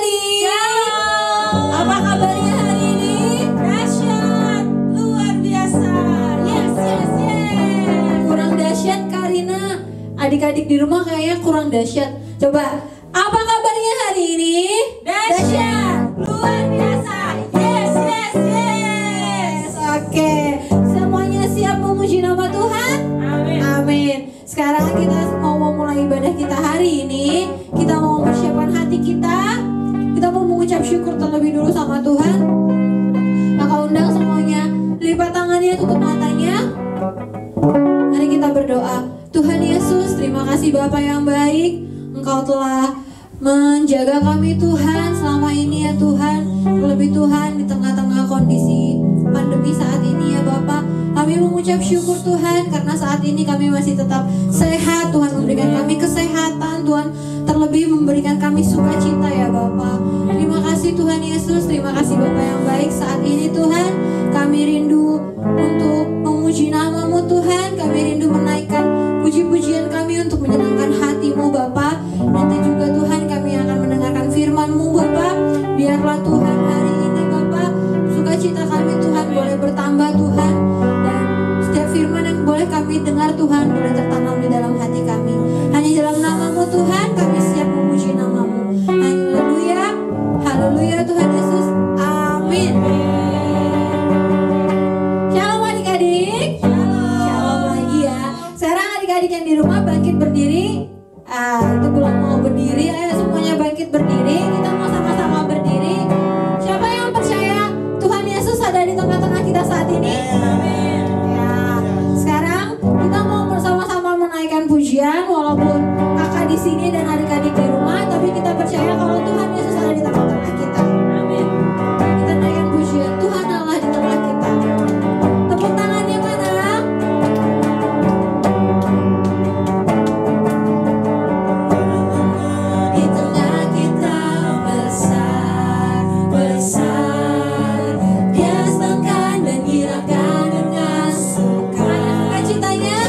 adik-adik. Shalom. Apa kabarnya hari ini? Dahsyat, luar biasa. Yes. Kurang dahsyat Karina. Adik-adik di rumah kayaknya kurang dahsyat. Coba, apa kabarnya hari ini? Dahsyat, luar biasa. Yes. Oke, semuanya siap memuji nama Tuhan? Amin. Sekarang kita mau memulai ibadah kita hari ini. Kita mau mempersiapkan hati kita. Kita mau mengucap syukur terlebih dulu sama Tuhan. Maka undang semuanya, lipat tangannya, tutup matanya. Mari kita berdoa. Tuhan Yesus, terima kasih Bapa yang baik. Engkau telah menjaga kami Tuhan selama ini ya Tuhan. Terlebih Tuhan di tengah-tengah kondisi pandemi saat ini ya Bapak, kami mengucap syukur Tuhan karena saat ini kami masih tetap sehat. Tuhan memberikan kami kesehatan, Tuhan terlebih memberikan kami sukacita ya Bapak. Terima kasih Tuhan Yesus, terima kasih Bapak yang baik. Saat ini Tuhan kami rindu untuk memuji nama-Mu Tuhan. Kami rindu menaikkan puji-pujian kami untuk menyenangkan hati-Mu Bapak. Nanti juga Tuhan kami akan mendengarkan firman-Mu Bapak. Biarlah Tuhan hari ini Bapak, sukacita kami Tuhan boleh bertambah Tuhan. Dan setiap firman yang boleh kami dengar Tuhan boleh tertanam di dalam hati kami. Hanya dalam nama-Mu Tuhan kami siap memuji nama-Mu. Haleluya, haleluya Tuhan Yesus, amin. Shalom adik-adik. Shalom lagi ya. Sekarang adik-adik yang di rumah bangkit berdiri. Itu belum mau berdiri, ayo semuanya bangkit berdiri. Kita mau sama-sama berdiri. Siapa yang percaya Tuhan Yesus ada di tengah-tengah kita saat ini? Amin. Ya, sekarang kita mau bersama-sama menaikkan pujian. Walaupun kakak di sini dan adik-adik di rumah, tapi kita percaya kalau Tuhan Yesus ada di tengah-tengah kita. Amin. Kita naikkan pujian, Tuhan Allah di tengah kita. Tepuk tangannya mana? Di tengah kita besar, Dia senangkan dan girakan dengan sukacitanya.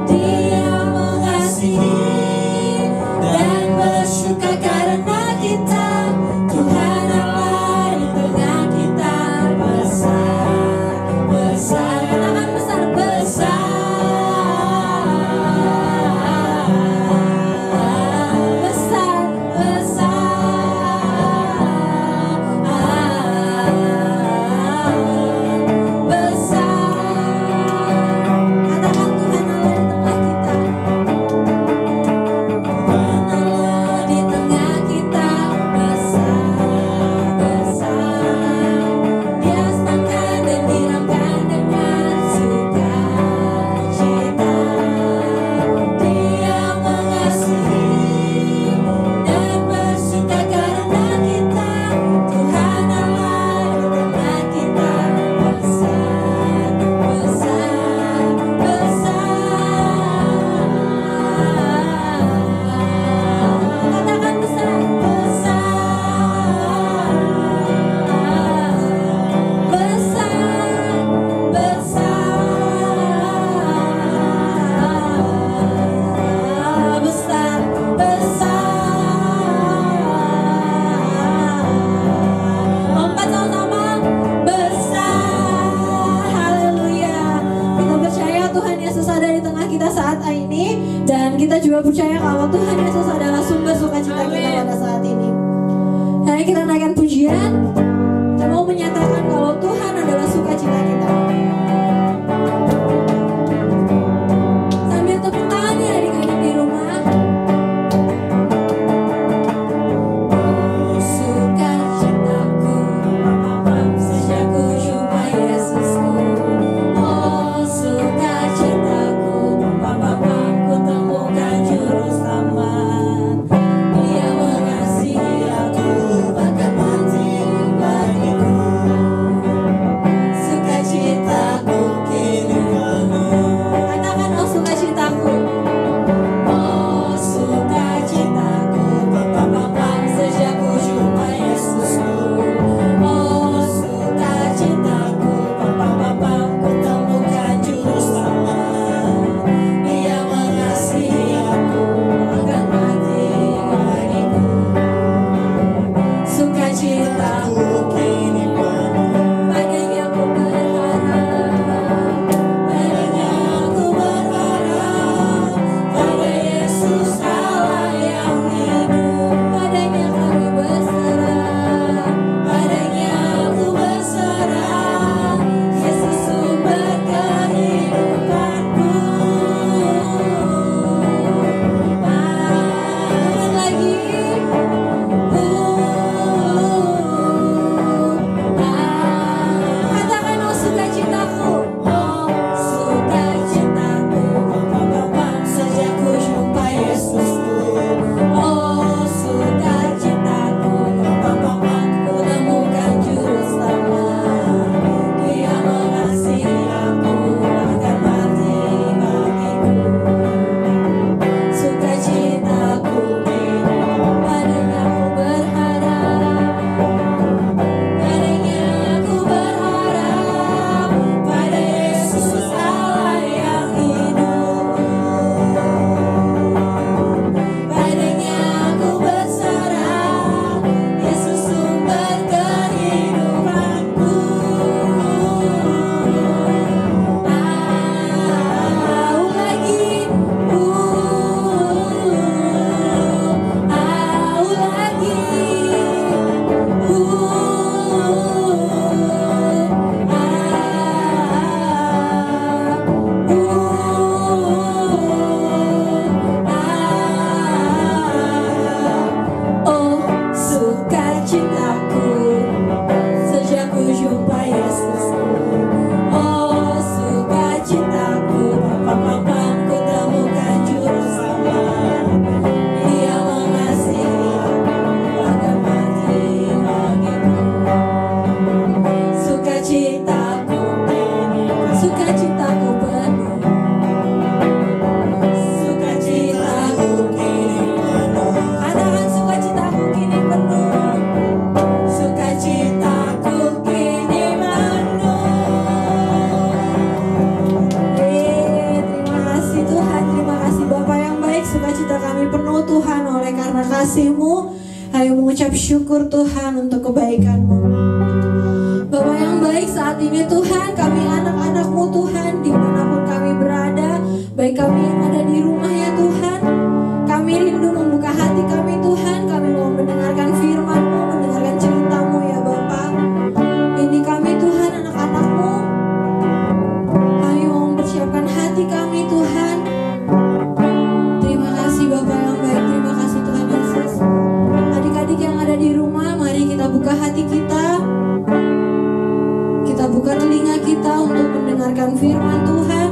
Dia mengasihi dan bersuka karena kita. Tuhan Allah di tengah kita besar, katakan besar, katakan Tuhan Allah di tengah kita. Dia senangkan dan girakan dengan sukacita. Dia mengasihi dan bersuka karena kita. Tuhan Allah di tengah kita besar, katakan besar, lompat sama-sama, besar, haleluya. Kita percaya Tuhan Yesus ada di tengah kita saat ini. Dan kita juga percaya kalau Tuhan Yesus adalah sumber sukacita kita pada saat ini. Hari kita naikkan pujian. Kita mau menyatakan kalau Tuhan adalah sukacita kita. Sambil tepuk tangan ya adik-adik di rumah. Sukacitaku sejak ku jumpa Yesusku. Oh sukacitaku, ku temukan juru selamat. Dia mengasihi aku, bahkan mati bagiku. karena kasih-Mu. Ayo mengucap syukur Tuhan untuk kebaikan-Mu. Bapa yang baik, saat ini Tuhan, kami anak-anak-Mu Tuhan, dimanapun kami berada, baik kami yang ada di rumah ya Tuhan, kami rindu membuka hati kami Tuhan, kami mau mendengarkan firman-Mu, mendengarkan cerita-Mu ya Bapa. Ini kami Tuhan, anak-anak-Mu, ayo mempersiapkan hati kami Tuhan. Terima kasih Bapa yang baik, terima kasih Tuhan Yesus. Adik-adik yang ada di rumah, mari kita buka hati kita. Kita buka telinga kita untuk mendengarkan firman Tuhan.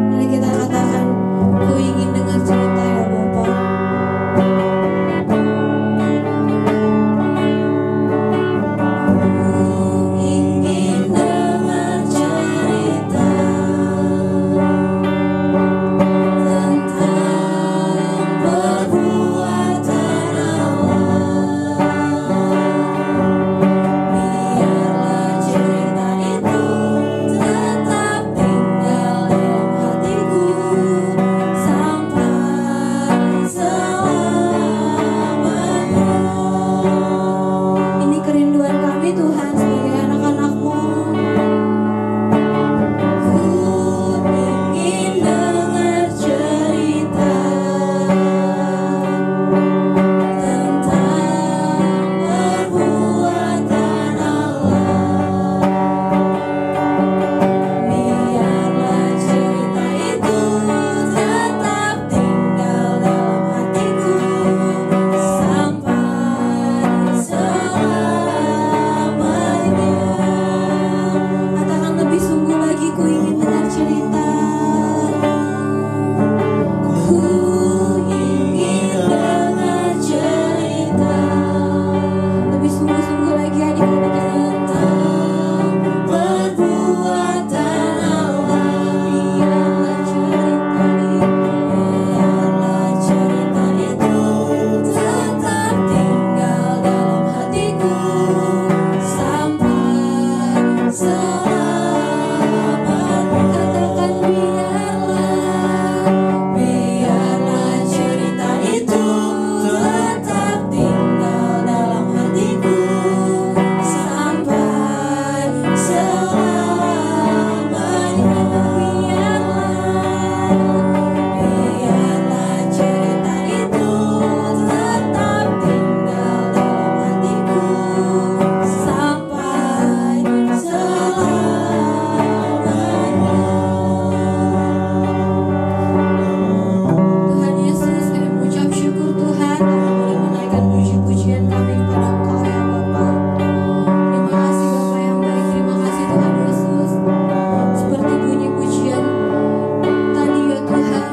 Mari kita katakan, ku ingin dengar cerita ya Bapa. Ku ingin dengar cerita tentang perbuatan Allah. Biarlah cerita itu tetap tinggal dalam hatiku sampai selamanya. Ini kerinduan kami Tuhan sebagai anak-anak-Mu. Ku ingin dengar cerita tentang perbuatan Allah. Biarlah cerita itu tetap tinggal dalam hatiku sampai selamanya. Katakan lebih sungguh lagi, ku ingin dengar cerita. Ku ingin dengar cerita. Lebih sungguh-sungguh lagi adik-adik tentang perbuatan Allah. Biarlah cerita itu tetap tinggal dalam hatiku sampai selamanya. Katakan biarlah cerita itu tetap tinggal dalam hatiku sampai selamanya. Biarlah cerita itu tetap tinggal dalam hatiku sampai selamanya. Tuhan Yesus, kami mengucap syukur Tuhan, kami boleh menaikkan puji-pujian kami kepada Engkau ya Bapa. Terima kasih Bapa yang baik, terima kasih Tuhan Yesus. Seperti bunyi pujian tadi ya Tuhan,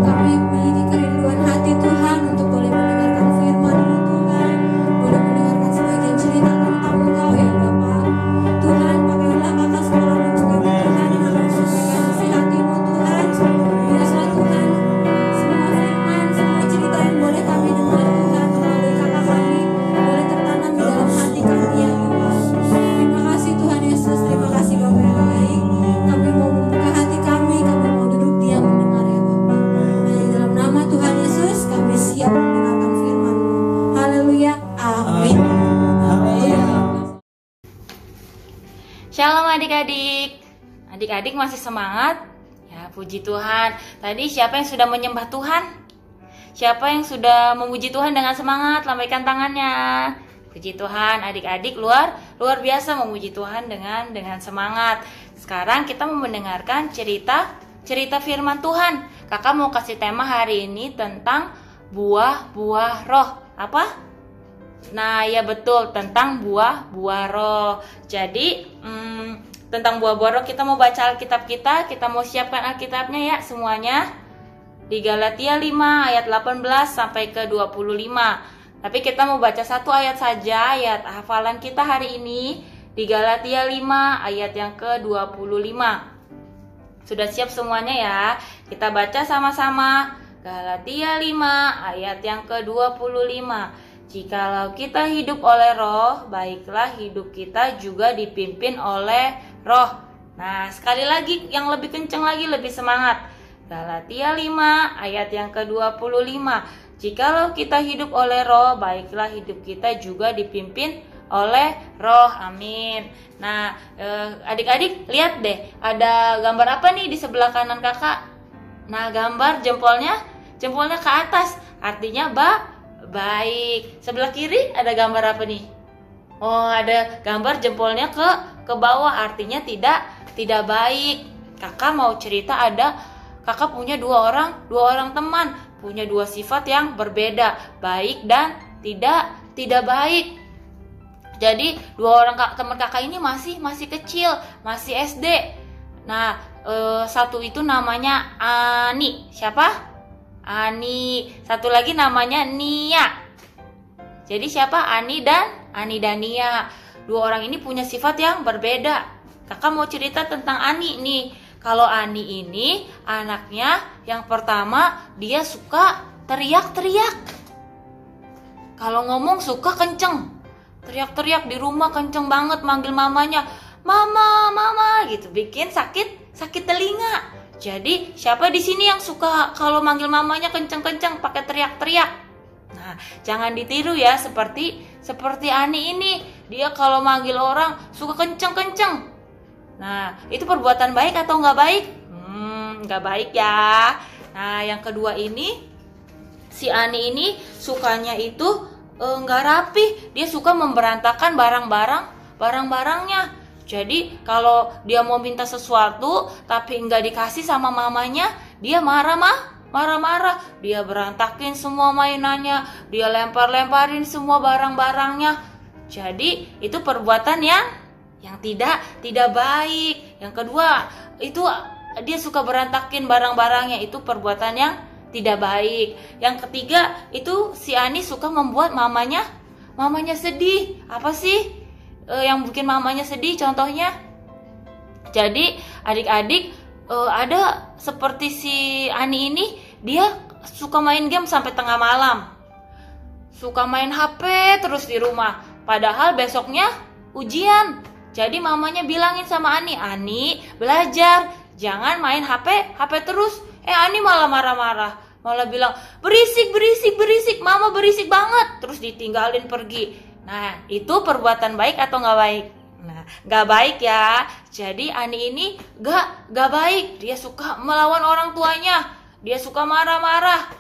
kami memiliki kerinduan hati Tuhan untuk boleh mendengarkan firman-Mu Tuhan, boleh mendengarkan sebagian cerita tentang Engkau ya Bapa. Tuhan, pakailah kakak sekolah dan juga Tuhan yang akan menyampaikan isi hati-Mu Tuhan. Biarlah Tuhan, semua firman, semua cerita yang boleh kami dengar Tuhan melalui kakak kami boleh tertanam di dalam hati kami ya Tuhan. Terima kasih Tuhan Yesus, terima kasih Bapa yang baik. Kami mau membuka hati kami mau duduk diam mendengar ya Bapa. Hanya dalam nama Tuhan Yesus kami siap mendengarkan firman-Mu. Haleluya, amin. Shalom adik-adik. Adik-adik masih semangat? Ya, puji Tuhan. Tadi siapa yang sudah menyembah Tuhan? Siapa yang sudah memuji Tuhan dengan semangat? Lambaikan tangannya. Puji Tuhan, adik-adik luar biasa memuji Tuhan dengan semangat. Sekarang kita mau mendengarkan cerita firman Tuhan. Kakak mau kasih tema hari ini tentang buah-buah roh. Apa? Nah, ya betul, tentang buah-buah roh. Jadi, tentang buah-buah roh kita mau baca Alkitab kita mau siapkan Alkitabnya ya semuanya. Di Galatia 5 ayat 18 sampai ke 25. Tapi kita mau baca satu ayat saja, ayat hafalan kita hari ini di Galatia 5 ayat yang ke-25. Sudah siap semuanya ya? Kita baca sama-sama. Galatia 5 ayat yang ke-25. Jikalau kita hidup oleh roh, baiklah hidup kita juga dipimpin oleh roh. Nah, sekali lagi yang lebih kencang lagi, lebih semangat. Galatia 5 ayat yang ke-25. Jikalau kita hidup oleh roh, baiklah hidup kita juga dipimpin oleh roh. Amin. Nah, adik-adik lihat deh, ada gambar apa nih di sebelah kanan kakak? Nah, gambar jempolnya ke atas, artinya baik. Sebelah kiri ada gambar apa nih? Oh, ada gambar jempolnya ke bawah, artinya tidak baik. Kakak mau cerita, kakak punya dua orang teman, punya dua sifat yang berbeda, baik dan tidak baik. Jadi dua orang teman kakak ini masih kecil, masih SD. Nah, satu itu namanya Ani. Siapa? Ani. Satu lagi namanya Nia. Jadi siapa? Ani dan Nia. Dua orang ini punya sifat yang berbeda. Kakak mau cerita tentang Ani nih. Kalau Ani ini anaknya yang pertama, dia suka teriak-teriak. Kalau ngomong suka kenceng. Teriak-teriak di rumah kenceng banget, manggil mamanya, "Mama," gitu, bikin sakit telinga. Jadi siapa di sini yang suka kalau manggil mamanya kenceng-kenceng pakai teriak-teriak? Nah, jangan ditiru ya, seperti Ani ini. Dia kalau manggil orang suka kenceng-kenceng. Nah, itu perbuatan baik atau nggak baik? Nggak baik ya. Nah, yang kedua ini, si Ani ini sukanya itu nggak rapi. Dia suka memberantakan barang-barangnya. Jadi kalau dia mau minta sesuatu tapi nggak dikasih sama mamanya, dia marah-marah. Dia berantakin semua mainannya, dia lempar-lemparin semua barang-barangnya. Jadi itu perbuatan yang tidak baik. Yang kedua, itu dia suka berantakin barang-barangnya, itu perbuatan yang tidak baik. Yang ketiga, itu si Ani suka membuat mamanya sedih. Apa sih yang bikin mamanya sedih? Contohnya, jadi adik-adik, ada seperti si Ani ini, dia suka main game sampai tengah malam, suka main HP terus di rumah, padahal besoknya ujian. Jadi mamanya bilangin sama Ani, belajar, jangan main HP terus. Ani malah marah-marah, malah bilang, berisik, mama berisik banget, terus ditinggalin pergi. Nah, itu perbuatan baik atau nggak baik? Nah, nggak baik ya. Jadi Ani ini nggak baik. Dia suka melawan orang tuanya, dia suka marah-marah,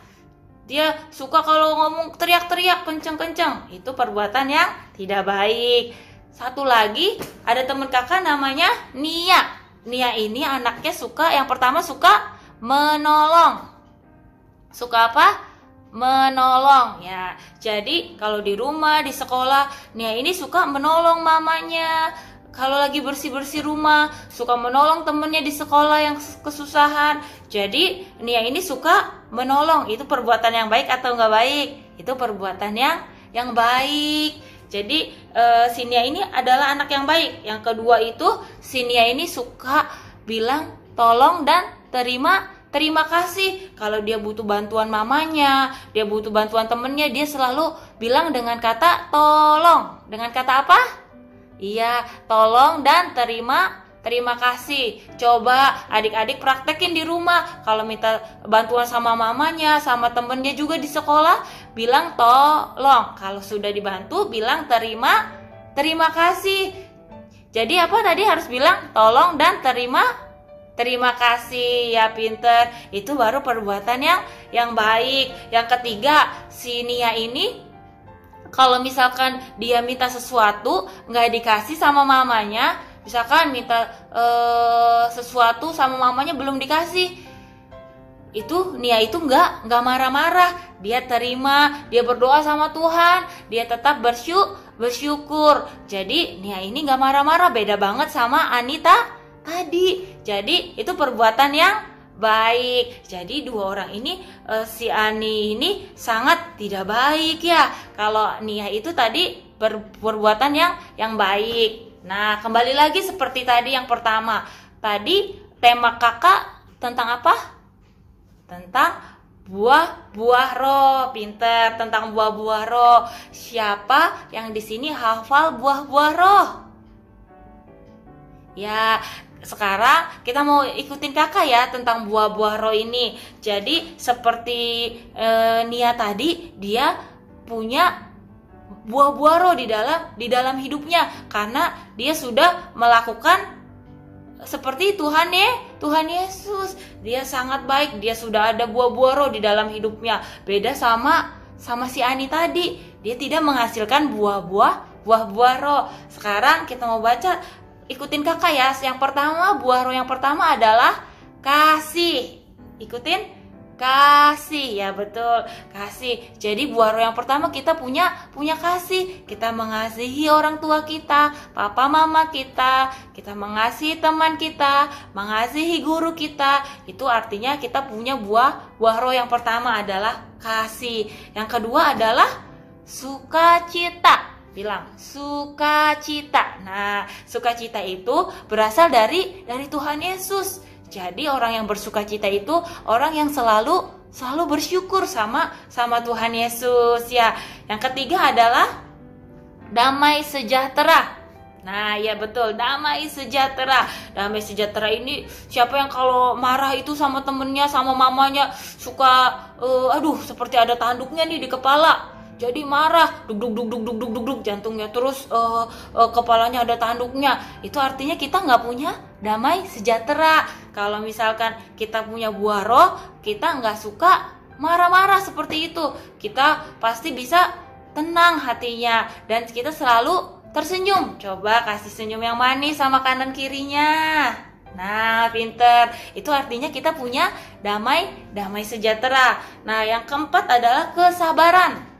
dia suka kalau ngomong teriak-teriak kenceng-kenceng. Itu perbuatan yang tidak baik. Satu lagi, ada teman kakak namanya Nia. Nia ini anaknya yang pertama suka menolong. Suka apa? Menolong ya. Jadi kalau di rumah, di sekolah, Nia ini suka menolong mamanya. Kalau lagi bersih-bersih rumah, suka menolong temennya di sekolah yang kesusahan. Jadi Nia ini suka menolong. Itu perbuatan yang baik atau nggak baik? Itu perbuatan yang baik. Jadi si Nia ini adalah anak yang baik. Yang kedua itu, si Nia ini suka bilang tolong dan terima kasih. Kalau dia butuh bantuan mamanya, dia butuh bantuan temennya, dia selalu bilang dengan kata tolong. Dengan kata apa? Iya, tolong dan terima kasih. Coba adik-adik praktekin di rumah. Kalau minta bantuan sama mamanya, sama temennya juga di sekolah, bilang tolong. Kalau sudah dibantu, bilang terima kasih. Jadi apa tadi harus bilang tolong dan terima kasih ya, pinter. Itu baru perbuatan yang baik. Yang ketiga, si Nia ini kalau misalkan dia minta sesuatu nggak dikasih sama mamanya, misalkan minta sesuatu sama mamanya belum dikasih, itu Nia itu nggak marah-marah, dia terima, dia berdoa sama Tuhan, dia tetap bersyukur. Jadi Nia ini nggak marah-marah, beda banget sama Anita tadi. Jadi itu perbuatan yang baik. Jadi dua orang ini, si Ani ini sangat tidak baik ya. Kalau Nia itu tadi perbuatan yang baik. Nah, kembali lagi seperti tadi yang pertama. Tadi tema kakak tentang apa? Tentang buah-buah roh. Pinter, tentang buah-buah roh. Siapa yang di sini hafal buah-buah roh? Ya, sekarang kita mau ikutin kakak ya tentang buah-buah roh ini. Jadi seperti Nia tadi, dia punya buah-buah roh di dalam hidupnya karena dia sudah melakukan seperti Tuhan Yesus. Dia sangat baik, dia sudah ada buah-buah roh di dalam hidupnya. Beda sama si Ani tadi, dia tidak menghasilkan buah-buah roh. Sekarang kita mau baca, ikutin kakak ya. Yang pertama, buah roh yang pertama adalah kasih. Ikutin, kasih, ya betul, kasih. Jadi buah roh yang pertama kita punya kasih. Kita mengasihi orang tua kita, papa mama kita mengasihi teman kita, mengasihi guru kita. Itu artinya kita punya buah roh yang pertama adalah kasih. Yang kedua adalah sukacita. Bilang sukacita. Nah, sukacita itu berasal dari Tuhan Yesus. Jadi orang yang bersukacita itu orang yang selalu bersyukur sama Tuhan Yesus ya. Yang ketiga adalah damai sejahtera. Nah, ya betul, damai sejahtera. Damai sejahtera ini siapa yang kalau marah itu sama temennya, sama mamanya suka seperti ada tanduknya nih di kepala. Jadi marah, duk jantungnya terus kepalanya ada tanduknya. Itu artinya kita nggak punya damai sejahtera. Kalau misalkan kita punya buah roh, kita nggak suka marah-marah seperti itu. Kita pasti bisa tenang hatinya dan kita selalu tersenyum. Coba kasih senyum yang manis sama kanan kirinya. Nah, pinter. Itu artinya kita punya damai sejahtera. Nah, yang keempat adalah kesabaran.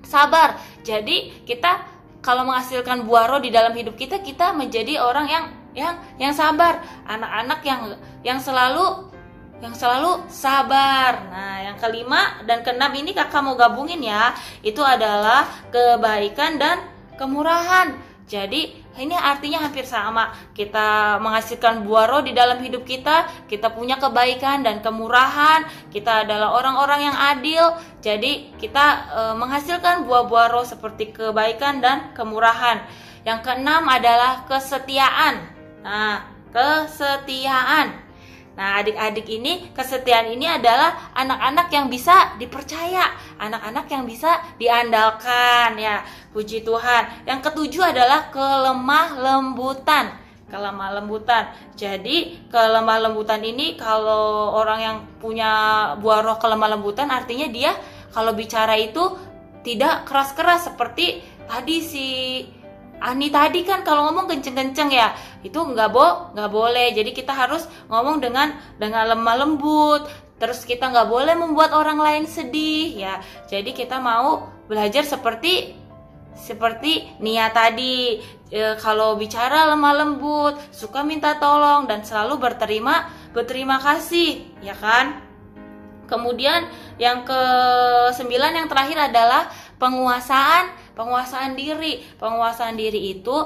Sabar. Jadi kita kalau menghasilkan buah roh di dalam hidup kita menjadi orang yang sabar. Anak-anak yang selalu sabar. Nah, yang kelima dan keenam ini kakak mau gabungin ya. Itu adalah kebaikan dan kemurahan. Jadi ini artinya hampir sama. Kita menghasilkan buah roh di dalam hidup kita punya kebaikan dan kemurahan. Kita adalah orang-orang yang adil. Jadi kita menghasilkan buah-buah roh seperti kebaikan dan kemurahan. Yang keenam adalah kesetiaan. Nah, kesetiaan. Nah, adik-adik ini, kesetiaan ini adalah anak-anak yang bisa dipercaya, anak-anak yang bisa diandalkan ya. Puji Tuhan. Yang ketujuh adalah kelemah lembutan. Kelemah lembutan. Jadi, kelemah lembutan ini kalau orang yang punya buah roh kelemah lembutan artinya dia kalau bicara itu tidak keras-keras seperti tadi si Ani tadi kan kalau ngomong kenceng-kenceng ya, itu nggak boleh. Jadi kita harus ngomong dengan lemah lembut. Terus kita nggak boleh membuat orang lain sedih ya. Jadi kita mau belajar seperti Nia tadi. Kalau bicara lemah lembut, suka minta tolong dan selalu berterima kasih, ya kan? Kemudian yang ke-9 yang terakhir adalah penguasaan diri. Penguasaan diri itu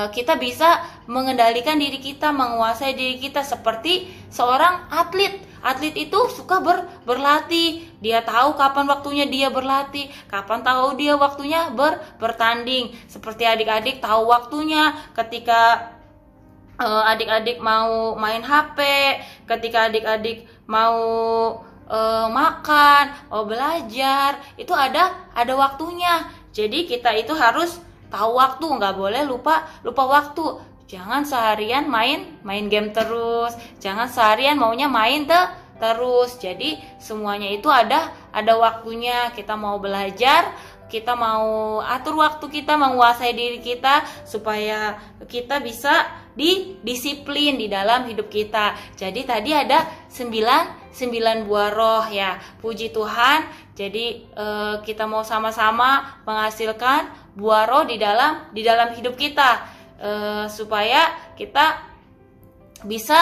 kita bisa mengendalikan diri kita, menguasai diri kita seperti seorang atlet. Atlet itu suka berlatih. Dia tahu kapan waktunya dia berlatih, kapan tahu dia waktunya bertanding. Seperti adik-adik tahu waktunya ketika adik-adik mau main HP, ketika adik-adik mau makan, mau belajar, itu ada waktunya. Jadi kita itu harus tahu waktu, nggak boleh lupa waktu. Jangan seharian main game terus, jangan seharian maunya main terus. Jadi semuanya itu ada waktunya. Kita mau belajar, kita mau atur waktu kita, menguasai diri kita supaya kita bisa disiplin di dalam hidup kita. Jadi tadi ada 9 buah roh ya. Puji Tuhan. Jadi kita mau sama-sama menghasilkan buah roh di dalam hidup kita supaya kita bisa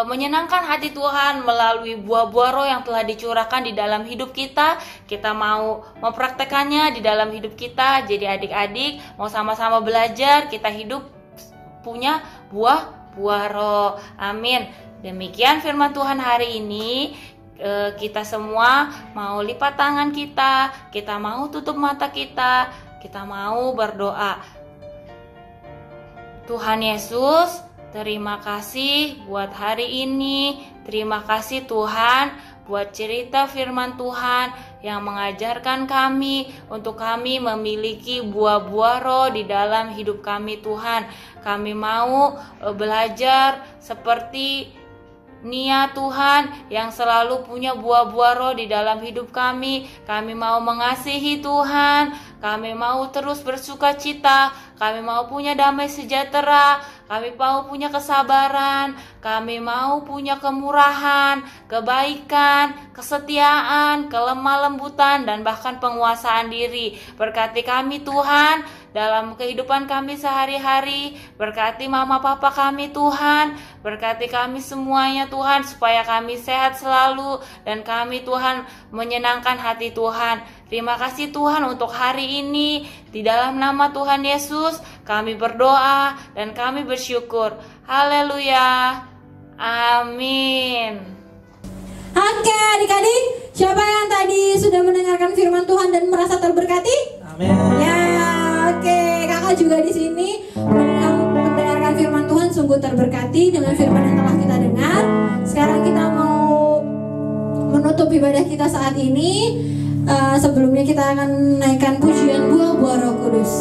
menyenangkan hati Tuhan melalui buah-buah roh yang telah dicurahkan di dalam hidup kita. Kita mau mempraktekannya di dalam hidup kita. Jadi adik-adik mau sama-sama belajar, kita hidup punya buah roh. Amin. Demikian firman Tuhan hari ini. Kita semua mau lipat tangan kita mau tutup mata kita mau berdoa. Tuhan Yesus, Terima kasih buat hari ini. Terima kasih Tuhan buat cerita firman Tuhan yang mengajarkan kami untuk kami memiliki buah-buah roh di dalam hidup kami Tuhan. Kami mau belajar seperti Nia Tuhan yang selalu punya buah-buah roh di dalam hidup kami. Kami mau mengasihi Tuhan. Kami mau terus bersuka cita. Kami mau punya damai sejahtera. Kami mau punya kesabaran. Kami mau punya kemurahan, kebaikan, kesetiaan, kelemah lembutan, dan bahkan penguasaan diri. Berkati kami Tuhan dalam kehidupan kami sehari-hari. Berkati mama papa kami Tuhan. Berkati kami semuanya Tuhan, supaya kami sehat selalu dan kami Tuhan menyenangkan hati Tuhan. Terima kasih Tuhan untuk hari ini. Di dalam nama Tuhan Yesus kami berdoa dan kami bersyukur. Haleluya. Amin. Oke adik-adik, siapa yang tadi sudah mendengarkan firman Tuhan dan merasa terberkati? Amin. Ya, oke. Kakak juga di sini mendengarkan firman Tuhan sungguh terberkati dengan firman yang telah kita dengar. Sekarang kita mau menutup ibadah kita saat ini. Sebelumnya kita akan naikkan pujian buah-buah Roh Kudus.